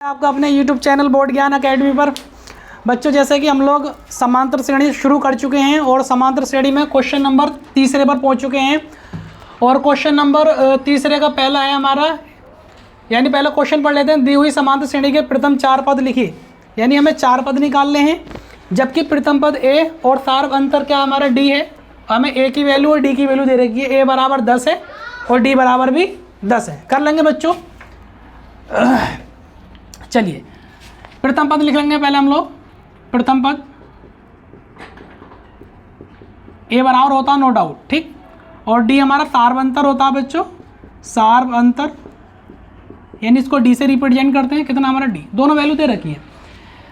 आपका अपने YouTube channel board ज्ञान एकेडमी पर बच्चों, जैसे कि हम लोग समांतर श्रेणी शुरू कर चुके हैं और समांतर श्रेणी में क्वेश्चन नंबर तीसरे पर पहुंच चुके हैं। और क्वेश्चन नंबर तीसरे का पहला है हमारा, यानी पहला क्वेश्चन पढ़ लेते हैं। दी हुई समांतर श्रेणी के प्रथम चार पद लिखिए, यानी हमें चार पद निकालने हैं, जबकि प्रथम पद ए और सार अंतर क्या हमारा डी है। हमें ए की वैल्यू और डी की वैल्यू दे रखी है, ए बराबर 10 है और डी बराबर भी 10 है। कर लेंगे बच्चों। चलिए प्रथम पद लिख लेंगे पहले हम लोग। प्रथम पद ए बराबर होता है नो डाउट, ठीक, और डी हमारा सार्वंतर होता है बच्चों, सार्वंतर, यानी इसको डी से रिप्रेजेंट करते हैं। कितना हमारा डी, दोनों वैल्यू दे रखी है।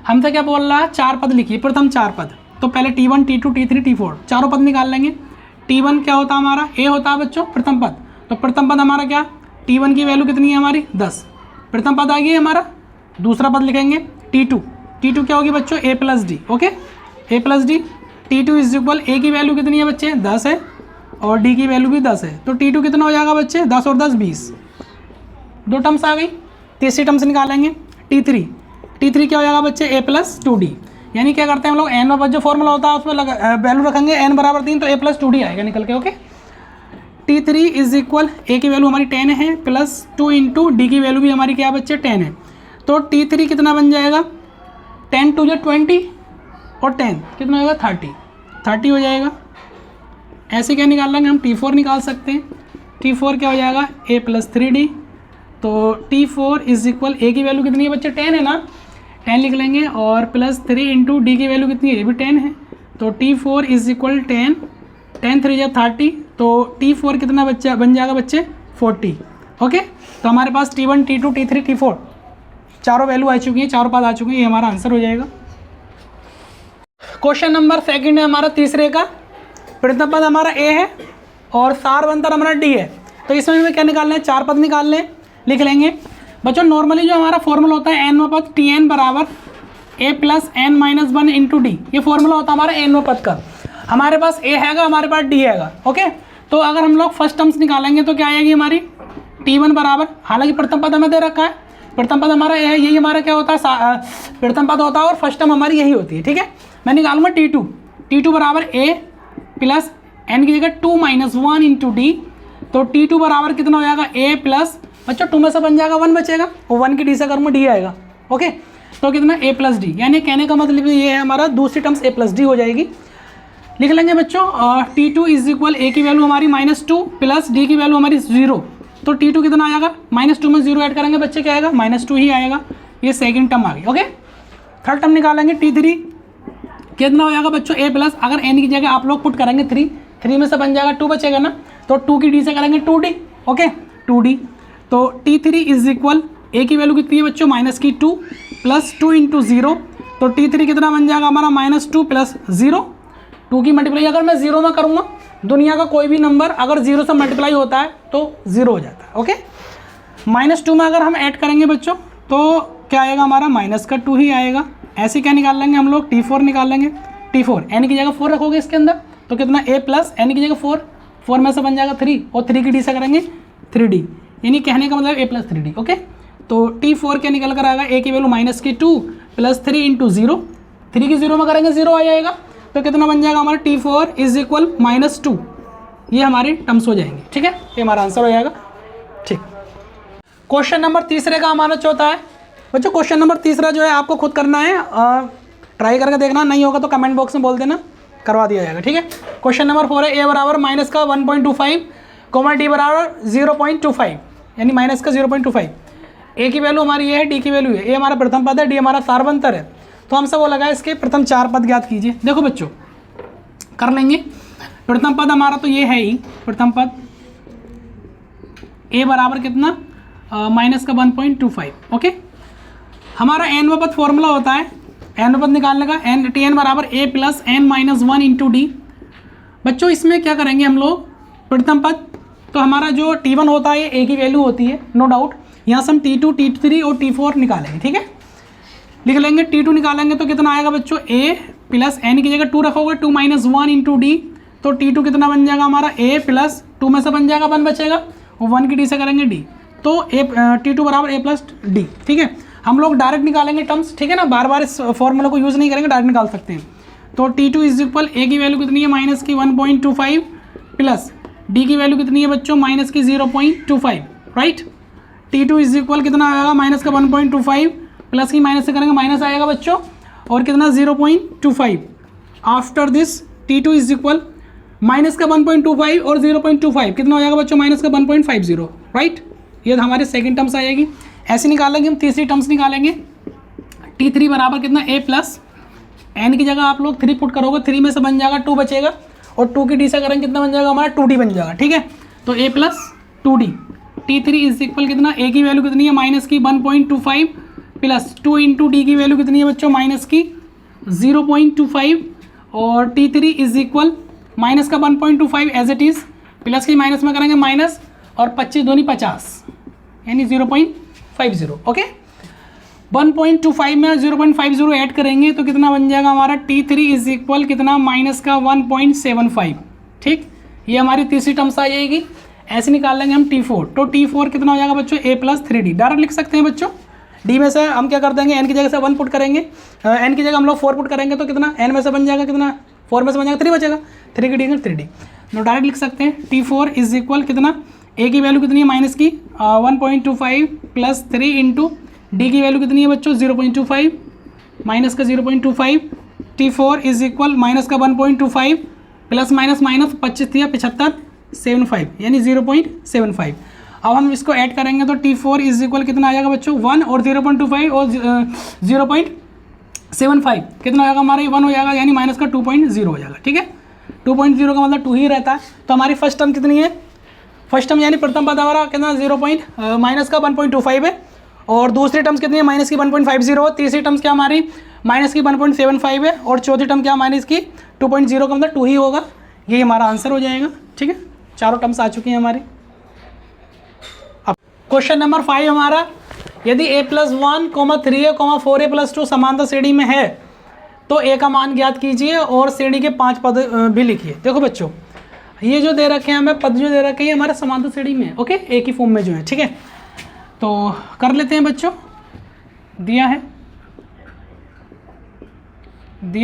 हमसे क्या बोल रहा है, चार पद लिखिए, प्रथम चार पद। तो पहले T1 T2 T3 T4 चारों पद निकाल लेंगे। T1 क्या होता है हमारा, ए होता है बच्चों प्रथम पद। तो प्रथम पद हमारा क्या, T1 की वैल्यू कितनी है हमारी 10, प्रथम पद आ गई हमारा। दूसरा पद लिखेंगे T2, T2 क्या होगी बच्चों, A plus D, okay, A plus D. T2 is equal, A की वैल्यू कितनी है बच्चे 10 है और डी की वैल्यू भी 10 है। तो T2 कितना हो जाएगा बच्चे, 10 और 10 20, दो टर्म्स आ गई। तीसरी टर्म्स निकालेंगे T3, T3 क्या हो जाएगा बच्चे A प्लस 2D, यानी क्या करते हैं हम लोग एन में जो फॉर्मूला होता है उसमें वैल्यू रखेंगे, एन बराबर 3 तो A प्लस 2D आएगा निकल के, okay. T3 is equal, A की वैल्यू हमारी 10 है प्लस 2 इंटू डी की वैल्यू भी हमारी क्या बच्चे 10 है। तो T3 कितना बन जाएगा, 10 टू जो 20 और 10 कितना होगा 30 हो जाएगा। ऐसे क्या निकाल लेंगे हम, T4 निकाल सकते हैं। T4 क्या हो जाएगा, A प्लस 3D। तो T4 इज इक्वल, ए की वैल्यू कितनी है बच्चे 10 है ना, 10 लिख लेंगे और प्लस 3 इंटू डी की वैल्यू कितनी है, ये भी 10 है। तो T4 इज इक्वल 10, 10 3 जा 30, तो T4 कितना बच्चा बन जाएगा बच्चे 40, ओके। तो हमारे पास T1 T2 T3 T4 चारों वैल्यू आ चुकी हैं, चारों पद आ चुके हैं, ये हमारा आंसर हो जाएगा। क्वेश्चन नंबर सेकंड है हमारा तीसरे का। प्रथम पद हमारा ए है और सार्वंतर हमारा डी है। तो इसमें हमें क्या निकालना है, चार पद निकालने, लिख लेंगे बच्चों। नॉर्मली जो हमारा फॉर्मूला होता है एन पद, Tn बराबर A plus N minus 1 into D, ये फॉर्मूला होता है हमारा एन पद का। हमारे पास ए हैगा, हमारे पास डी हैगा, ओके। तो अगर हम लोग फर्स्ट टर्म्स निकालेंगे तो क्या आएगी हमारी T1 बराबर, हालांकि प्रथम पद हमें दे रखा है, प्रथम पद हमारा ए है, यही हमारा क्या होता है प्रथम पद होता है और फर्स्ट टर्म हमारी यही होती है, ठीक है। मैं निकालूंगा T2 बराबर ए प्लस एन की जगह 2 माइनस 1 इंटू डी। तो T2 बराबर कितना हो जाएगा, ए प्लस, बच्चों 2 में से बन जाएगा 1 बचेगा और 1 की डी से करूँगा डी आएगा, ओके। तो कितना ए प्लस डी, यानी कहने का मतलब ये है हमारा दूसरी टर्म्स ए प्लस डी हो जाएगी। लिख लेंगे बच्चों T2 इज इक्वल, ए की वैल्यू हमारी -2 प्लस डी की वैल्यू हमारी 0। तो T2 कितना आएगा, -2 में 0 ऐड करेंगे बच्चे क्या आएगा, -2 ही आएगा। ये सेकंड टर्म आ गई, ओके। थर्ड टर्म निकालेंगे T3 कितना हो जाएगा बच्चों, ए प्लस, अगर एन की जगह आप लोग पुट करेंगे 3 में से बन जाएगा 2 बचेगा ना, तो 2 की डी से करेंगे 2D, ओके 2D। तो T3 इज इक्वल, ए की वैल्यू कितनी है बच्चों -2 प्लस 2 इंटू 0। तो T3 कितना बन जाएगा हमारा -2 प्लस 0, 2 की मल्टीप्लाई अगर मैं 0 में करूँगा, दुनिया का कोई भी नंबर अगर 0 से मल्टीप्लाई होता है तो 0 हो जाता है, ओके। -2 में अगर हम ऐड करेंगे बच्चों तो क्या आएगा हमारा -2 ही आएगा। ऐसे क्या निकाल लेंगे हम लोग, T4 निकाल लेंगे। T4 एन की जगह 4 रखोगे इसके अंदर, तो कितना ए प्लस एन की जगह 4 में से बन जाएगा 3 और 3 की डी से करेंगे 3D, यानी कहने का मतलब ए प्लस 3D, ओके। तो T4 क्या निकल कर आएगा, ए की वैल्यू -2 प्लस 3 इंटू 0, 3 की 0 में करेंगे 0 आ जाएगा। तो कितना बन जाएगा हमारा T4 इज इक्वल -2, ये हमारी टर्म्स हो जाएंगे, ठीक है, ये हमारा आंसर हो जाएगा, ठीक। क्वेश्चन नंबर तीसरे का हमारा चौथा है बच्चों। क्वेश्चन नंबर तीसरा जो है आपको खुद करना है, ट्राई करके देखना, नहीं होगा तो कमेंट बॉक्स में बोल देना, करवा दिया जाएगा, ठीक है। क्वेश्चन नंबर 4 है, ए बराबर माइनस का 1.25 कोमा डी बराबर 0.25, यानी माइनस का 0.25। ए की वैल्यू हमारी ये है, डी की वैल्यू है, ए हमारा प्रथम पद है, डी हमारा सार्वंतर है। तो हमसे वो लगा इसके प्रथम चार पद ज्ञात कीजिए। देखो बच्चों कर लेंगे। प्रथम पद हमारा तो ये है ही, प्रथम पद ए बराबर कितना माइनस का 1.25, ओके। हमारा एन पद फॉर्मूला होता है एन पद निकालने का, एन Tn बराबर A plus N minus 1 into D. बच्चों इसमें क्या करेंगे हम लोग, प्रथम पद तो हमारा जो T1 होता है ये ए की वैल्यू होती है नो डाउट, यहाँ से हम T2 T3 और T4 निकालेंगे, ठीक है। लिख लेंगे T2 निकालेंगे तो कितना आएगा बच्चों, ए प्लस एन की जगह 2 रखोगे 2 माइनस 1 इंटू डी। तो T2 कितना बन जाएगा हमारा, ए प्लस 2 में से बन जाएगा 1 बचेगा और 1 की डी से करेंगे डी। तो T2 बराबर ए प्लस डी, ठीक है। हम लोग डायरेक्ट निकालेंगे टर्म्स, ठीक है ना, बार बार इस फॉर्मूला को यूज़ नहीं करेंगे, डायरेक्ट निकाल सकते हैं। तो T2 इज इक्वल ए की वैल्यू कितनी है माइनस की 1.25 प्लस डी की वैल्यू कितनी है बच्चों माइनस की 0.25, राइट। T2 इज इक्वल कितना आएगा माइनस का 1.25 प्लस की माइनस से करेंगे माइनस आएगा बच्चों, और कितना 0.25। After this T2 is equal minus का 1.25 और 0.25 कितना हो जाएगा बच्चों माइनस का 1.50, राइट। ये हमारी सेकंड टर्म्स आएगी। ऐसे निकालेंगे हम तीसरी टर्म्स निकालेंगे। T3 बराबर कितना a प्लस n की जगह आप लोग 3 पुट करोगे, 3 में से बन जाएगा 2 बचेगा, और 2 की d से करेंगे कितना बन जाएगा हमारा 2d बन जाएगा, ठीक है। तो a plus 2d। T3 is equal कितना a की वैल्यू कितनी है माइनस की 1.25 प्लस 2 इंटू डी की वैल्यू कितनी है बच्चों माइनस की 0.25, और T3 इज इक्वल माइनस का 1.25 एज इट इज़, प्लस की माइनस में करेंगे माइनस, और 25 दूनी 50 यानी 0.50, ओके। 1.25 में 0.50 ऐड करेंगे तो कितना बन जाएगा हमारा T3 इज इक्वल कितना माइनस का 1.75, ठीक। ये हमारी तीसरी टर्म्स आ जाएगी। ऐसे निकाल लेंगे हम T4, तो T4 कितना हो जाएगा बच्चों a प्लस 3d, डायरेक्ट लिख सकते हैं बच्चों। d में से हम क्या कर देंगे n की जगह से 1 पुट करेंगे, n की जगह हम लोग 4 पुट करेंगे तो कितना n में से बन जाएगा कितना 4 में से बन जाएगा 3 बचेगा, 3 की डी 3d, तो डायरेक्ट लिख सकते हैं T4 इज इक्वल कितना a की वैल्यू कितनी है माइनस की 1.25 प्लस 3 इंटू डी की वैल्यू कितनी है बच्चों 0.25 माइनस का 0.25। T4 इज इक्वल माइनस का 1.25 प्लस माइनस माइनस 25 या 75 75 यानी 0.75। अब हम इसको ऐड करेंगे तो T4 इज इक्वल कितना आ जाएगा बच्चों 1 और 0.25 और 0.75 कितना हो जाएगा हमारा 1 हो जाएगा, यानी माइनस का 2.0 हो जाएगा, ठीक है। 2.0 का मतलब 2 ही रहता है। तो हमारी फर्स्ट टर्म कितनी है, फर्स्ट टर्म यानी प्रथम पद हमारा कितना माइनस का 1.25 है, और दूसरी टर्म्स कितनी है माइनस की 1.50, तीसरी टर्म्स क्या हमारी माइनस की 1.75 है, और चौथी टर्म क्या माइनस की 2.0 का मतलब 2 ही होगा। ये हमारा आंसर हो जाएगा, ठीक है। चारों टर्म्स आ चुकी हैं हमारी। अब क्वेश्चन नंबर 5 हमारा, यदि a plus 1 3a 4a plus 2 समांतर श्रेणी में है तो a का मान ज्ञात कीजिए और श्रेणी के 5 पद भी लिखिए। देखो बच्चों ये जो दे रखे हैं हमें पद जो दे रखे हैं हमारे समांतर श्रेणी में, ओके, एक ही फॉर्म में जो है, ठीक है। तो कर लेते हैं बच्चों, दिया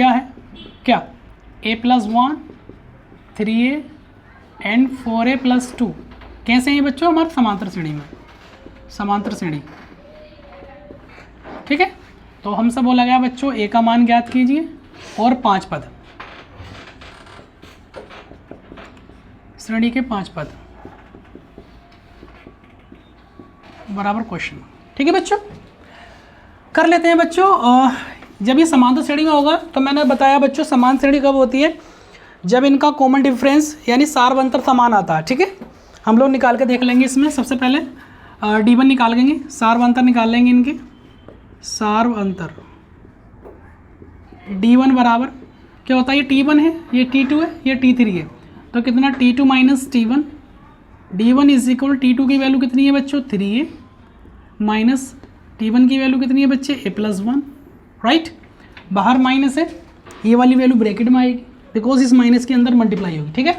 है क्या a plus 1 3a and 4a plus 2 कैसे हैं बच्चों हमारे समांतर श्रेणी में, समांतर श्रेणी, ठीक है। तो हमसे बोला गया बच्चों a का मान ज्ञात कीजिए और 5 पद, श्रेणी के 5 पद बराबर क्वेश्चन, ठीक है बच्चों। कर लेते हैं बच्चों। जब ये समांतर श्रेणी में होगा तो मैंने बताया बच्चों समांतर श्रेणी कब होती है, जब इनका कॉमन डिफरेंस यानी सार अंतर समान आता है, ठीक है। हम लोग निकाल के देख लेंगे। इसमें सबसे पहले D1 निकाल लेंगे, सार अंतर निकाल लेंगे इनके, सार अंतर D1 बराबर क्या होता है, ये T1 है, ये T2 है, ये T3 है, तो कितना T2 minus T1, D1 is equal T2 की वैल्यू कितनी है बच्चों 3a माइनस T1 की वैल्यू कितनी है बच्चे a प्लस 1, राइट। बाहर माइनस है, ये वाली वैल्यू ब्रैकेट में आएगी बिकॉज इस माइनस के अंदर मल्टीप्लाई होगी, ठीक है।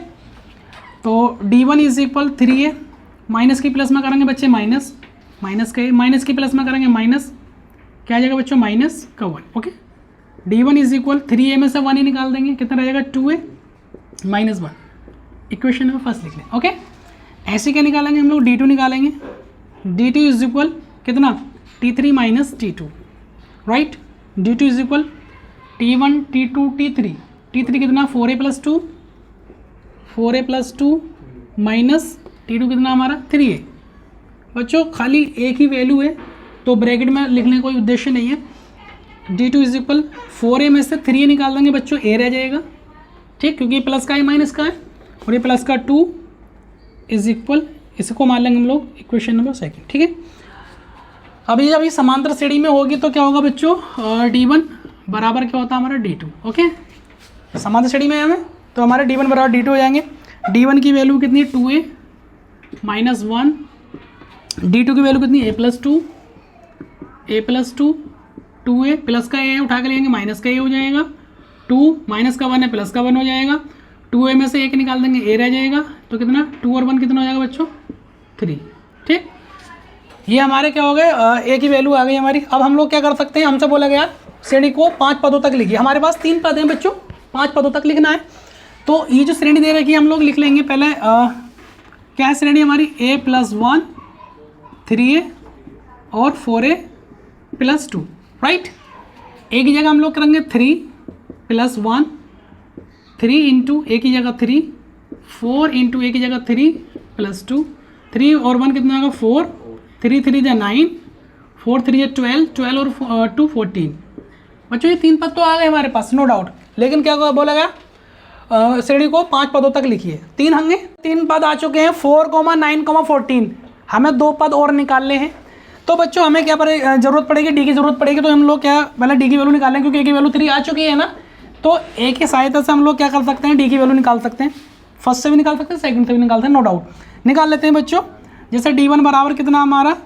तो D1 is equal 3a, minus की प्लस में करेंगे बच्चे माइनस, माइनस की प्लस में करेंगे माइनस, क्या आ जाएगा बच्चों माइनस का 1, okay. D1 is equal 3a में से 1 ही निकाल देंगे, कितना रहेगा 2a minus 1, equation number first लिख लें, ओके। ऐसे क्या निकालेंगे हम लोग D2 निकालेंगे, D2 इज इक्वल कितना T3 minus T2, right. D2 is equal T1 T2 T3 कितना 4a प्लस 2 माइनस T2 कितना हमारा 3a। बच्चों खाली एक ही वैल्यू है तो ब्रैकेट में लिखने का कोई उद्देश्य नहीं है। D2 इज इक्वल 4a में से 3a निकाल देंगे बच्चों, a रह जाएगा, ठीक, क्योंकि प्लस का है माइनस का है, और ये प्लस का 2 इज इक्वल, इसको मान लेंगे हम लोग इक्वेशन नंबर सेकंड, ठीक है। अभी जब ये समांतर श्रेणी में होगी तो क्या होगा बच्चों D1 बराबर क्या होता है हमारा D2, ओके। समांतर श्रेणी में है हमें तो हमारे D1 बराबर D2 हो जाएंगे। D1 की वैल्यू कितनी है 2a माइनस 1, D2 की वैल्यू कितनी a प्लस 2 2a प्लस का a उठा के लेंगे माइनस का a हो जाएगा, 2 माइनस का 1 है प्लस का 1 हो जाएगा, 2a में से 1 निकाल देंगे a रह जाएगा, तो कितना 2 और 1 कितना हो जाएगा बच्चों 3, ठीक। ये हमारे क्या हो गए, ए की वैल्यू आ गई हमारी। अब हम लोग क्या कर सकते हैं, हमसे बोला गया श्रेणी को 5 पदों तक लिखिए। हमारे पास 3 पद हैं बच्चों, 5 पदों तक लिखना है। तो ये जो श्रेणी दे रखी है हम लोग लिख लेंगे पहले। क्या है श्रेणी हमारी, a+1 3a और 4a+2, राइट। ए की जगह हम लोग करेंगे 3+1, 3 इंटू ए की जगह 3, 4 इंटू ए की जगह 3+2, 3 और 1 कितना होगा 4, 3 3 जा 9, 4 3 जा 12, 12 और 2 14। बच्चों ये 3 पद तो आ गए हमारे पास, नो डाउट। लेकिन क्या बोला गया, श्रेणी को 5 पदों तक लिखिए। 3 होंगे, 3 पद आ चुके हैं, 4, 9, 14। हमें 2 पद और निकालने हैं। तो बच्चों हमें क्या जरूरत पड़ेगी, डी की जरूरत पड़ेगी। तो हम लोग क्या पहले डी की वैल्यू निकालें, क्योंकि ए की वैल्यू 3 आ चुकी है ना। तो ए की सहायता से हम लोग क्या कर सकते हैं, डी की वैल्यू निकाल सकते हैं। फर्स्ट से भी निकाल सकते हैं, सेकंड से भी निकालते हैं, नो डाउट। निकाल लेते हैं बच्चों। जैसे d1 बराबर कितना हमारा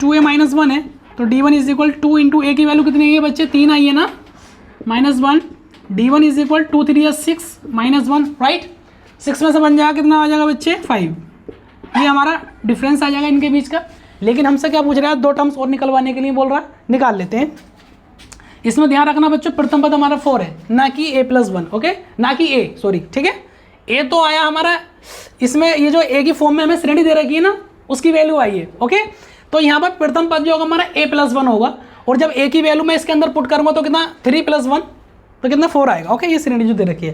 2a-1 है, तो d1 इज इक्वल 2 इंटू ए की वैल्यू कितनी है बच्चे, 3 आई है ना, -1। d1 इज इक्वल 2 3 या 6 -1, राइट। 6 में से बन जाएगा कितना आ जाएगा बच्चे 5। ये हमारा डिफरेंस आ जाएगा इनके बीच का। लेकिन हमसे क्या पूछ रहा है, 2 टर्म्स और निकलवाने के लिए बोल रहा है, निकाल लेते हैं। इसमें ध्यान रखना बच्चों, प्रथम पद हमारा 4 है, ना कि a+1, ओके, ना कि a, सॉरी, ठीक है। ए तो आया हमारा, इसमें ये जो ए की फॉर्म में हमें श्रेणी दे रखी है ना, उसकी वैल्यू आई है, ओके। तो यहाँ पर प्रथम पद जो होगा हमारा a+1 होगा। और जब ए की वैल्यू मैं इसके अंदर पुट करूँगा तो कितना 3+1, तो कितना 4 आएगा, ओके। ये श्रेणी जो दे रखी है।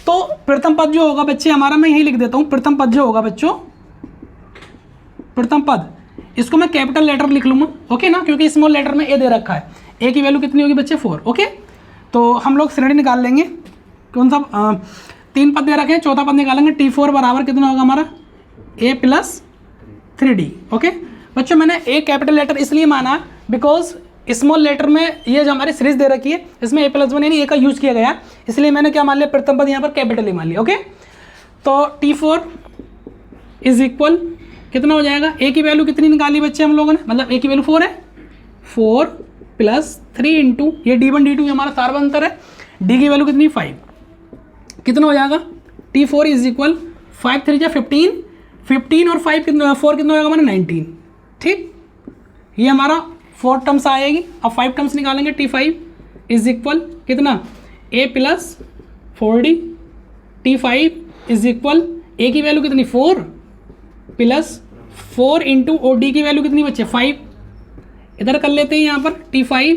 तो प्रथम पद जो होगा बच्चे हमारा, मैं यही लिख देता हूँ, प्रथम पद जो होगा बच्चों, प्रथम पद, इसको मैं कैपिटल लेटर लिख लूँगा, ओके ना, क्योंकि स्मॉल लेटर में ए दे रखा है। ए की वैल्यू कितनी होगी बच्चे 4, ओके। तो हम लोग श्रेणी निकाल लेंगे, कौन सा 3 पद दे रखे हैं, चौथा पद निकालेंगे। t4 बराबर कितना होगा हमारा a+3d, ओके। बच्चों मैंने ए कैपिटल लेटर इसलिए माना बिकॉज स्मॉल लेटर में ये जो हमारी सीरीज दे रखी है, इसमें a+1 यानी ए का यूज़ किया गया, इसलिए मैंने क्या मान लिया, प्रथम पद यहाँ पर कैपिटल ही मान लिया, ओके। तो t4 इज इक्वल कितना हो जाएगा, ए की वैल्यू कितनी निकाली बच्चे हम लोगों ने, मतलब ए की वैल्यू 4 है, 4 + 3 इंटू ये d1 d2 हमारा सार अंतर है, डी की वैल्यू कितनी 5, कितना हो जाएगा t4 इज इक्वल 5 3 जा 15, 15 और 5 कितना, 4 कितना होगा हमारा 19, ठीक। ये हमारा 4 टर्म्स आएगी। अब 5 टर्म्स निकालेंगे, t5 इज इक्वल कितना a+4d, t5 is equal A की वैल्यू कितनी 4 + 4 इंटू और डी की वैल्यू कितनी बच्चे 5। इधर कर लेते हैं यहाँ पर, t5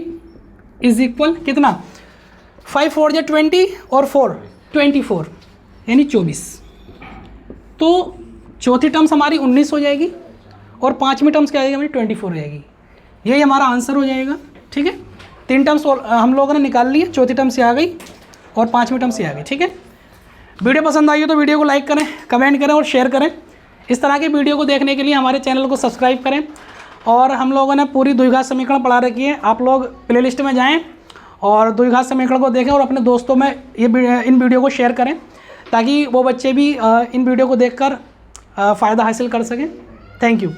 इज इक्वल कितना 5 4 जा 20 और 4 24 यानी 24। तो चौथी टर्म्स हमारी 19 हो जाएगी और पाँचवीं टर्म्स क्या आ जाएगी हमारी 24 हो जाएगी। यही हमारा आंसर हो जाएगा, ठीक है। 3 टर्म्स और हम लोगों ने निकाल ली है, चौथी टर्म से आ गई और पाँचवीं टर्म से आ गई, ठीक है। वीडियो पसंद आई हो तो वीडियो को लाइक करें, कमेंट करें और शेयर करें। इस तरह की वीडियो को देखने के लिए हमारे चैनल को सब्सक्राइब करें। और हम लोगों ने पूरी द्विघात समीकरण पढ़ा रखी है, आप लोग प्लेलिस्ट में जाएं और द्विघात समीकरण को देखें और अपने दोस्तों में इन वीडियो को शेयर करें, ताकि वो बच्चे भी इन वीडियो को देखकर फ़ायदा हासिल कर सकें। Thank you.